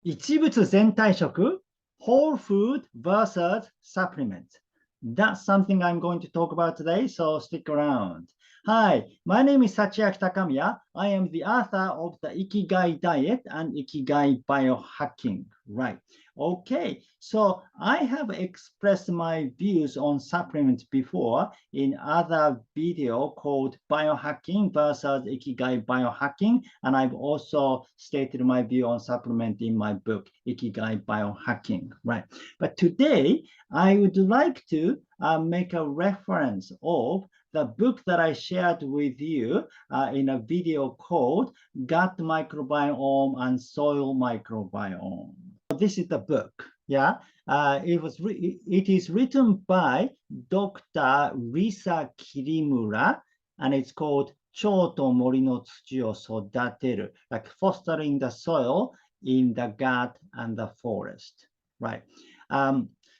Ichibutsu Zentai Shoku, whole food versus supplements. That's something I'm going to talk about today, so stick around. Hi, my name is Sachiaki Takamiya. I am the author of the Ikigai diet and Ikigai biohacking. Right. Okay. So I have expressed my views on supplements before in other video called biohacking versus Ikigai biohacking. And I've also stated my view on supplement in my book, Ikigai biohacking. Right. But today I would like to make a reference of the book that I shared with you in a video called Gut Microbiome and Soil Microbiome. This is the book. Yeah, it is written by Dr. Risa Kirimura, and it's called Chou to Mori no Tsuchi o Sodateru, like fostering the soil in the gut and the forest. Right.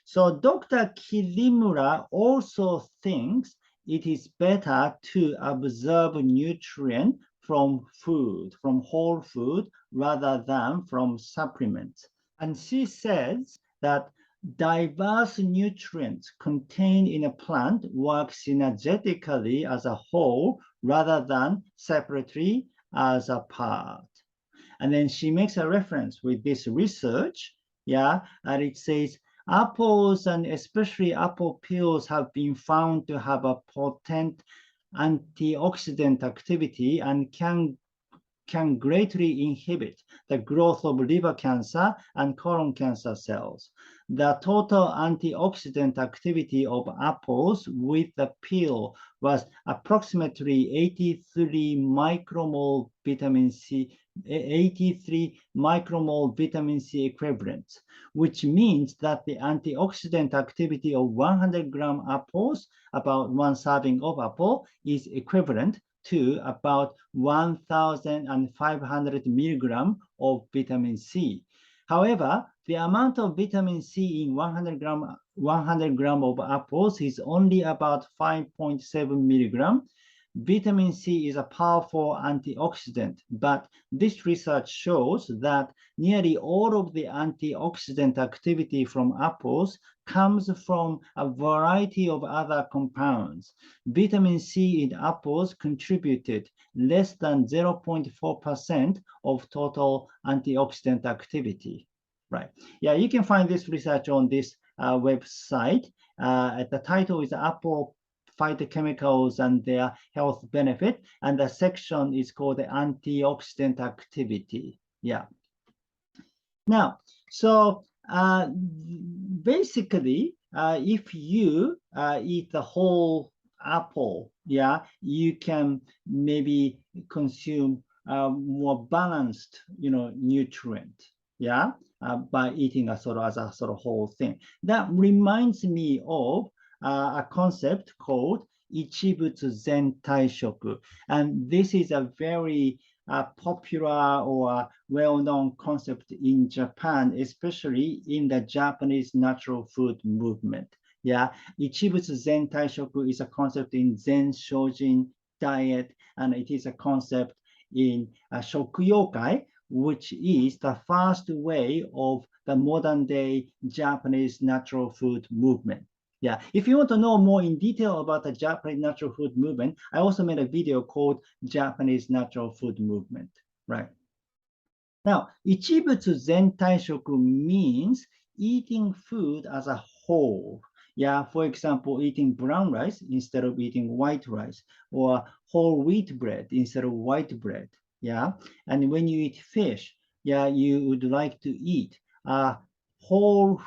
So Dr. Kirimura also thinks it is better to observe nutrient from food, from whole food, rather than from supplements. And she says that diverse nutrients contained in a plant work synergetically as a whole rather than separately as a part. And then she makes a reference with this research, yeah, and it says, apples and especially apple peels have been found to have a potent antioxidant activity and can greatly inhibit the growth of liver cancer and colon cancer cells. The total antioxidant activity of apples with the peel was approximately 83 micromole vitamin C, 83 micromole vitamin C equivalents, which means that the antioxidant activity of 100 gram apples, about one serving of apple, is equivalent to about 1,500 milligrams of vitamin C. However, the amount of vitamin C in 100 gram of apples is only about 5.7 milligrams. Vitamin C is a powerful antioxidant, but this research shows that nearly all of the antioxidant activity from apples comes from a variety of other compounds. Vitamin C in apples contributed less than 0.4% of total antioxidant activity. Right. Yeah, you can find this research on this website. The title is Apple Phytochemicals and Their Health Benefit, and the section is called the Antioxidant Activity. Yeah. Now, so basically, if you eat the whole apple, yeah, you can maybe consume more balanced, nutrient, yeah, by eating as a sort of whole thing. That reminds me of a concept called Ichibutsu Zentai Shoku, and this is a very popular or well-known concept in Japan, especially in the Japanese natural food movement. Yeah, Ichibutsu Zentai Shoku is a concept in Zen Shojin diet, and it is a concept in Shokuyokai, which is the first way of the modern day Japanese natural food movement. Yeah, if you want to know more in detail about the Japanese natural food movement, I also made a video called Japanese Natural Food Movement, right? Now, Ichibutsu Zentai Shoku means eating food as a whole. Yeah, for example, eating brown rice instead of eating white rice, or whole wheat bread instead of white bread. Yeah, and when you eat fish, yeah, you would like to eat whole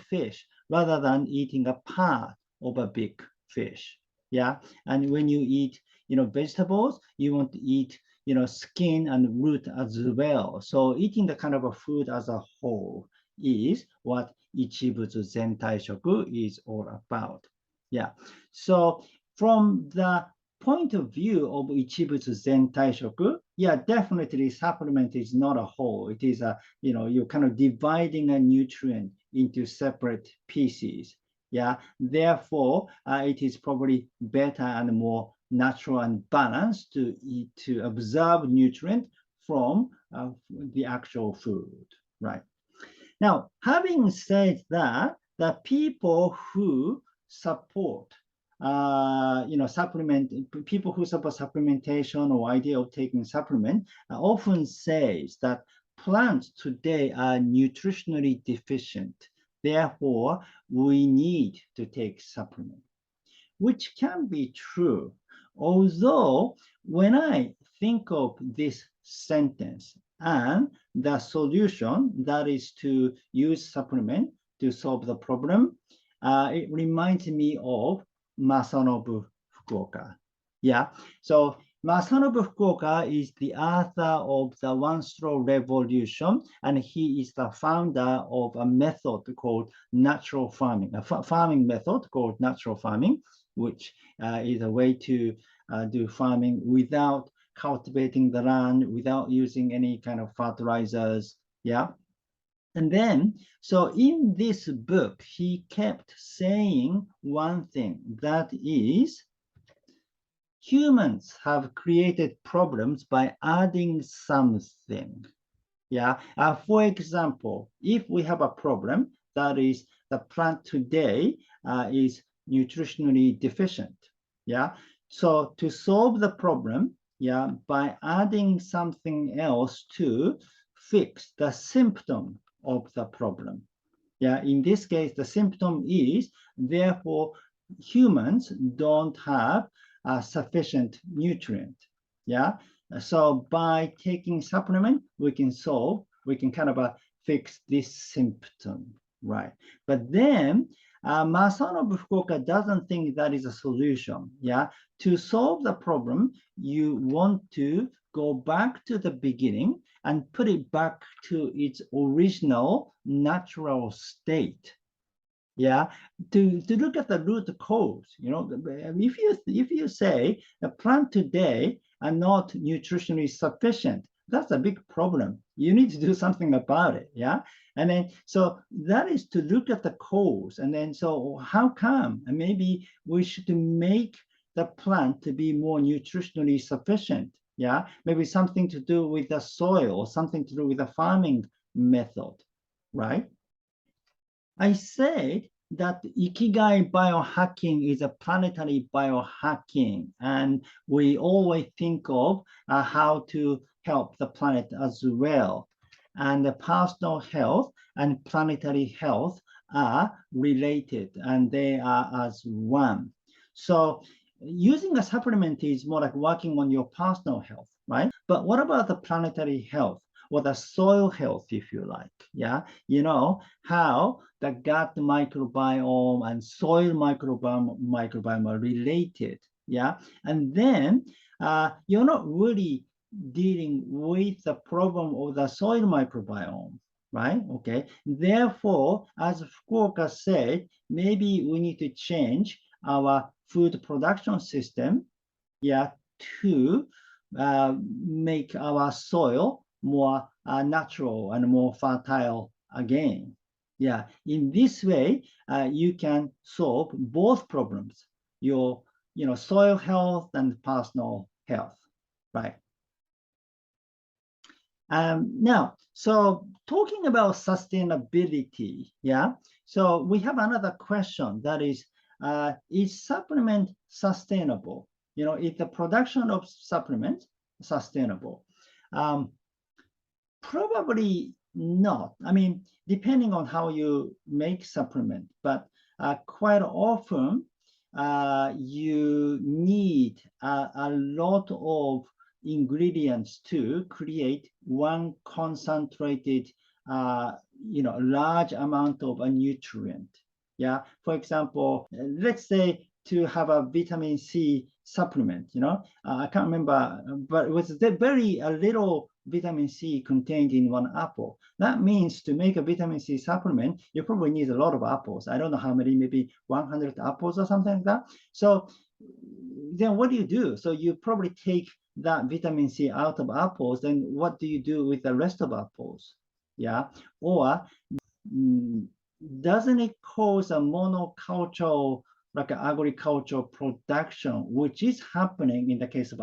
fish rather than eating a part of a big fish. Yeah, and when you eat, vegetables, you want to eat, skin and root as well. So eating the kind of a food as a whole is what Ichibutsu Zentai Shoku is all about. Yeah. So from the point of view of Ichibutsu Zentai Shoku, yeah, definitely supplement is not a whole. It is a, you're kind of dividing a nutrient into separate pieces. Yeah, therefore, it is probably better and more natural and balanced to observe nutrient from the actual food, right? Now, having said that, the people who support, people who support supplementation or idea of taking supplement often says that plants today are nutritionally deficient. Therefore, we need to take supplement, which can be true. Although, when I think of this sentence and the solution, that is to use supplement to solve the problem, it reminds me of Masanobu Fukuoka. Yeah, so Masanobu Fukuoka is the author of the One-Straw Revolution, and he is the founder of a method called natural farming, a farming method called natural farming, which is a way to do farming without cultivating the land, without using any kind of fertilizers. Yeah. And then, so in this book, he kept saying one thing, that is, humans have created problems by adding something. Yeah. For example, if we have a problem, that is, the plant today is nutritionally deficient. Yeah. So to solve the problem, yeah, by adding something else to fix the symptom of the problem. Yeah. In this case, the symptom is, therefore, humans don't have sufficient nutrient. Yeah. So by taking supplement, we can kind of fix this symptom, right? But then Masanobu Fukuoka doesn't think that is a solution. Yeah. To solve the problem, you want to go back to the beginning and put it back to its original natural state. Yeah, to look at the root cause. If you say the plant today are not nutritionally sufficient, that's a big problem. You need to do something about it. Yeah, and then so that is to look at the cause, and then so how come? And maybe we should make the plant to be more nutritionally sufficient. Yeah, maybe something to do with the soil or something to do with the farming method, right? I said that Ikigai biohacking is a planetary biohacking, and we always think of how to help the planet as well. And the personal health and planetary health are related, and they are as one. So using a supplement is more like working on your personal health, right? But what about the planetary health? Or the soil health, if you like. Yeah, how the gut microbiome and soil microbiome are related. Yeah, and then you're not really dealing with the problem of the soil microbiome, right? Okay. Therefore, as Fukuoka said, maybe we need to change our food production system, yeah, to make our soil more natural and more fertile again. Yeah, in this way, you can solve both problems, your soil health and personal health, right? Now, so talking about sustainability, yeah. So we have another question, that is supplement sustainable? Is the production of supplement sustainable? Probably not. I mean, depending on how you make supplement, but quite often you need a lot of ingredients to create one concentrated, large amount of a nutrient. Yeah. For example, let's say to have a vitamin C supplement, I can't remember, but it was very a little vitamin C contained in one apple. That means to make a vitamin C supplement, you probably need a lot of apples. I don't know how many, maybe 100 apples or something like that. So then what do you do? So you probably take that vitamin C out of apples, then what do you do with the rest of apples? Yeah. Or doesn't it cause a monocultural like agricultural production, which is happening in the case of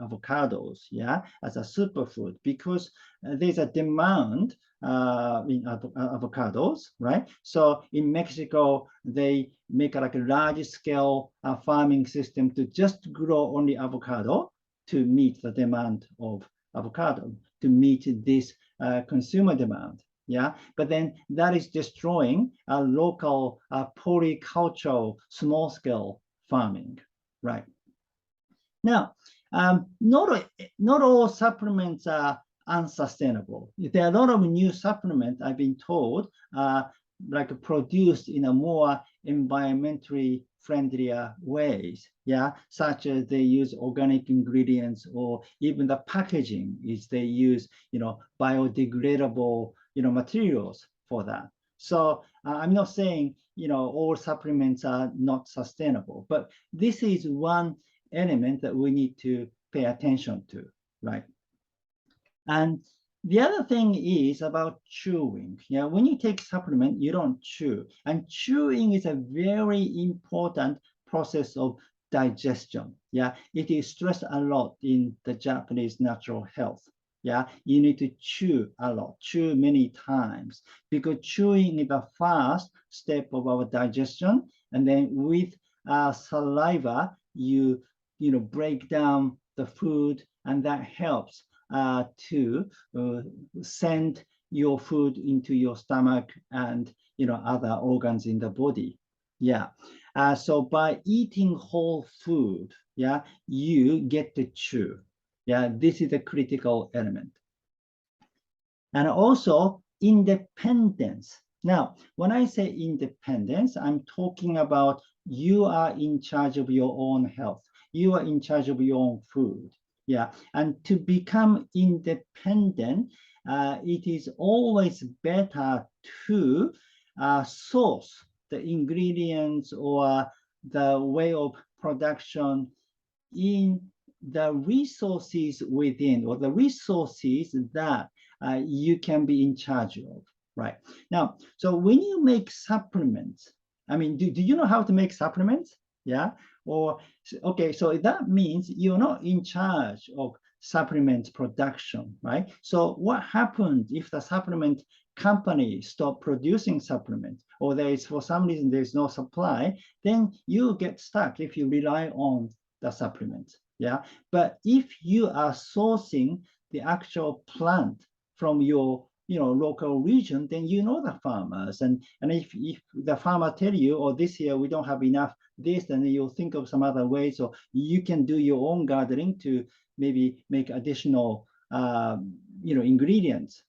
avocados, yeah, as a superfood, because there's a demand in avocados, right? So in Mexico, they make like a large scale farming system to just grow only avocado to meet the demand of avocado, to meet this consumer demand. Yeah, but then that is destroying local polycultural small-scale farming, right? Now, not all supplements are unsustainable. There are a lot of new supplements I've been told like produced in a more environmentally friendlier ways, yeah, such as they use organic ingredients, or even the packaging is they use, biodegradable, materials for that. So I'm not saying, all supplements are not sustainable, but this is one element that we need to pay attention to, right? And the other thing is about chewing. Yeah, when you take supplement, you don't chew. And chewing is a very important process of digestion. Yeah, it is stressed a lot in the Japanese natural health. Yeah, you need to chew a lot, chew many times, because chewing is the first step of our digestion. And then with saliva, you break down the food, and that helps to send your food into your stomach and other organs in the body. Yeah. So by eating whole food, yeah, you get to chew. Yeah, this is a critical element. And also independence. Now, when I say independence, I'm talking about you are in charge of your own health. You are in charge of your own food. Yeah, and to become independent, it is always better to source the ingredients or the way of production in the resources within, or the resources that you can be in charge of, right? Now, so when you make supplements, I mean, do you know how to make supplements? Yeah. Or, okay, so that means you're not in charge of supplement production, right? So what happens if the supplement company stop producing supplements, or there is, for some reason, there's no supply, then you get stuck if you rely on the supplements. Yeah. But if you are sourcing the actual plant from your local region, then the farmers, and if the farmer tell you, or this year we don't have enough this, then you'll think of some other ways, or you can do your own gathering to maybe make additional ingredients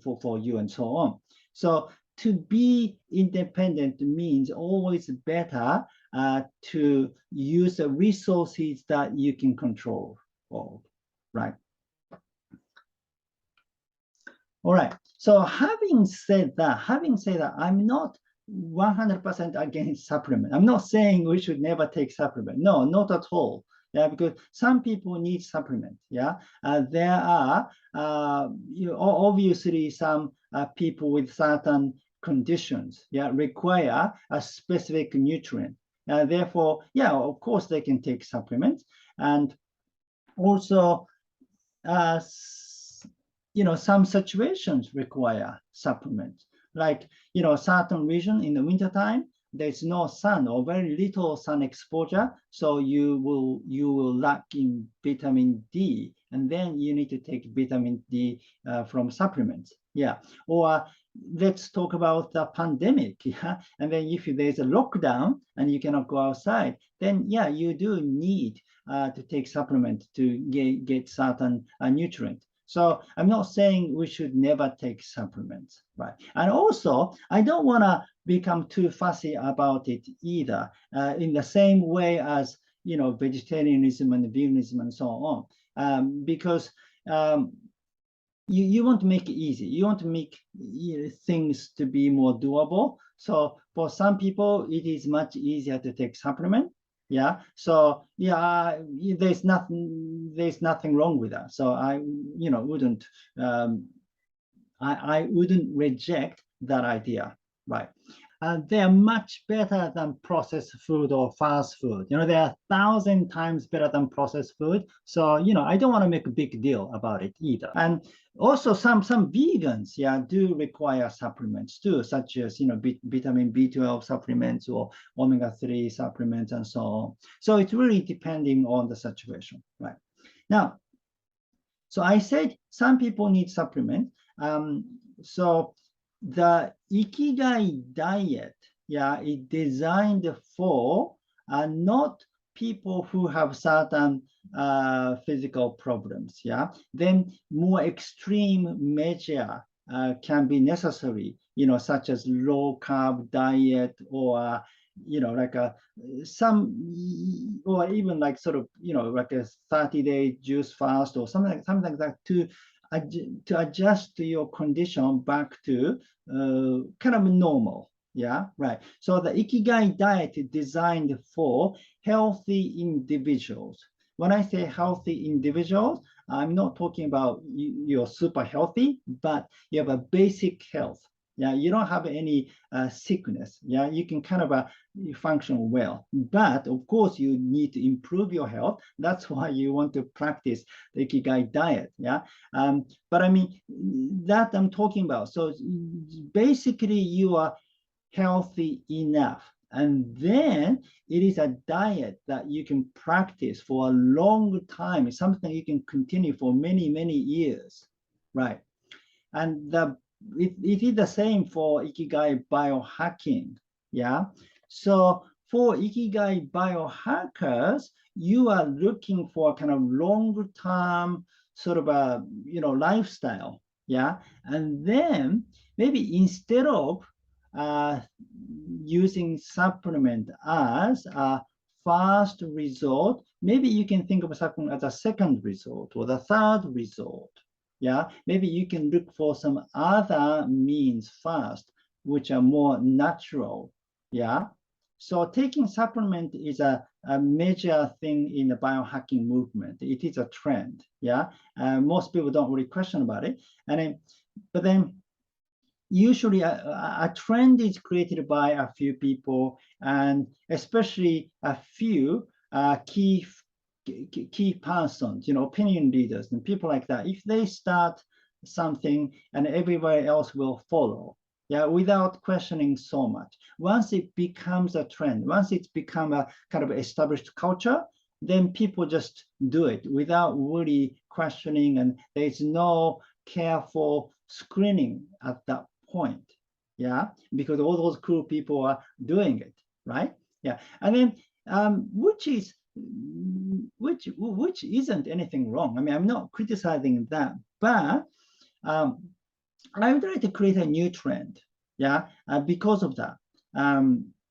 for you, and so on. So to be independent means always better to use the resources that you can control of, right? All right. So having said that, I'm not 100% against supplement. I'm not saying we should never take supplement. No, not at all. Yeah, because some people need supplement. Yeah, there are obviously some people with certain conditions, yeah, require a specific nutrient. Therefore, yeah, of course they can take supplements, and also some situations require supplements, like certain region in the wintertime, there's no sun or very little sun exposure, so you will lack in vitamin D, and then you need to take vitamin D from supplements. Yeah. Or let's talk about the pandemic. Yeah. And then if there's a lockdown and you cannot go outside, then yeah, you do need to take supplement to get certain nutrients. So I'm not saying we should never take supplements, right? And also, I don't want to become too fussy about it either, in the same way as, vegetarianism and veganism and so on, because you want to make it easy. You want to make things to be more doable. So for some people, it is much easier to take supplement. Yeah. So yeah, there's nothing wrong with that. So I wouldn't I wouldn't reject that idea, right? they are much better than processed food or fast food. You know, they are 1,000 times better than processed food. So, you know, I don't want to make a big deal about it either. And also some vegans, yeah, do require supplements too, such as, you know, vitamin B12 supplements or omega-3 supplements and so on. So it's really depending on the situation, right? Now, so I said some people need supplement. So the Ikigai diet, yeah, is designed for not people who have certain physical problems, yeah. Then more extreme measure can be necessary, you know, such as low carb diet or you know, like some, or even like sort of, you know, like a 30-day juice fast or something like that to adjust your condition back to kind of normal. Yeah, right. So the Ikigai diet is designed for healthy individuals. When I say healthy individuals, I'm not talking about you're super healthy, but you have a basic health. Yeah, you don't have any sickness. Yeah, you can kind of you function well. But of course, you need to improve your health. That's why you want to practice the Ikigai diet. Yeah, but I mean, that I'm talking about. So basically, you are healthy enough. And then it is a diet that you can practice for a long time. It's something you can continue for many, many years, right? And it is the same for Ikigai biohacking, yeah? So for Ikigai biohackers, you are looking for a kind of long-term sort of a, you know, lifestyle, yeah? And then maybe instead of using supplement as a first resort, maybe you can think of supplement as a second resort or the third resort. Yeah, maybe you can look for some other means first, which are more natural. Yeah, so taking supplement is a major thing in the biohacking movement. It is a trend. Yeah, most people don't really question about it, and then, but then usually a trend is created by a few people, and especially a few key persons, you know, opinion leaders and people like that. If they start something and everybody else will follow, yeah, without questioning so much. Once it becomes a trend, once it's become a kind of established culture, then people just do it without really questioning, and there's no careful screening at that point. Yeah, because all those cool people are doing it, right? Yeah, and then which isn't anything wrong. I mean, I'm not criticizing that, but I would like to create a new trend, yeah, because of that.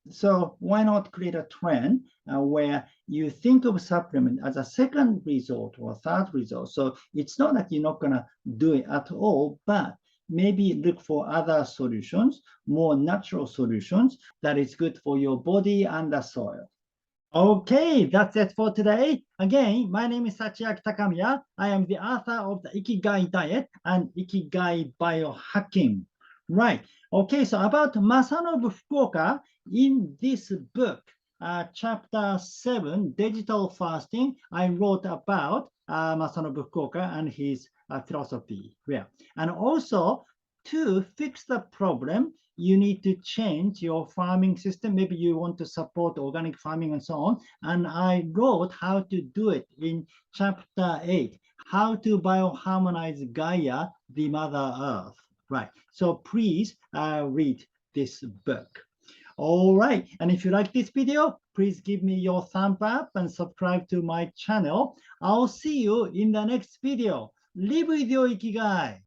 So why not create a trend where you think of supplement as a second resort or third resort? So it's not that you're not gonna do it at all, but maybe look for other solutions, more natural solutions that is good for your body and the soil. Okay, that's it for today. Again, my name is Sachiaki Takamiya. I am the author of the Ikigai Diet and Ikigai Biohacking. Right. Okay, so about Masanobu Fukuoka, in this book, chapter 7, Digital Fasting, I wrote about Masanobu Fukuoka and his philosophy. Yeah. And also, to fix the problem, you need to change your farming system. Maybe you want to support organic farming and so on. And I wrote how to do it in chapter 8, how to bioharmonize Gaia, the Mother Earth. Right. So please read this book. All right. And if you like this video, please give me your thumb up and subscribe to my channel. I'll see you in the next video. Live with your Ikigai.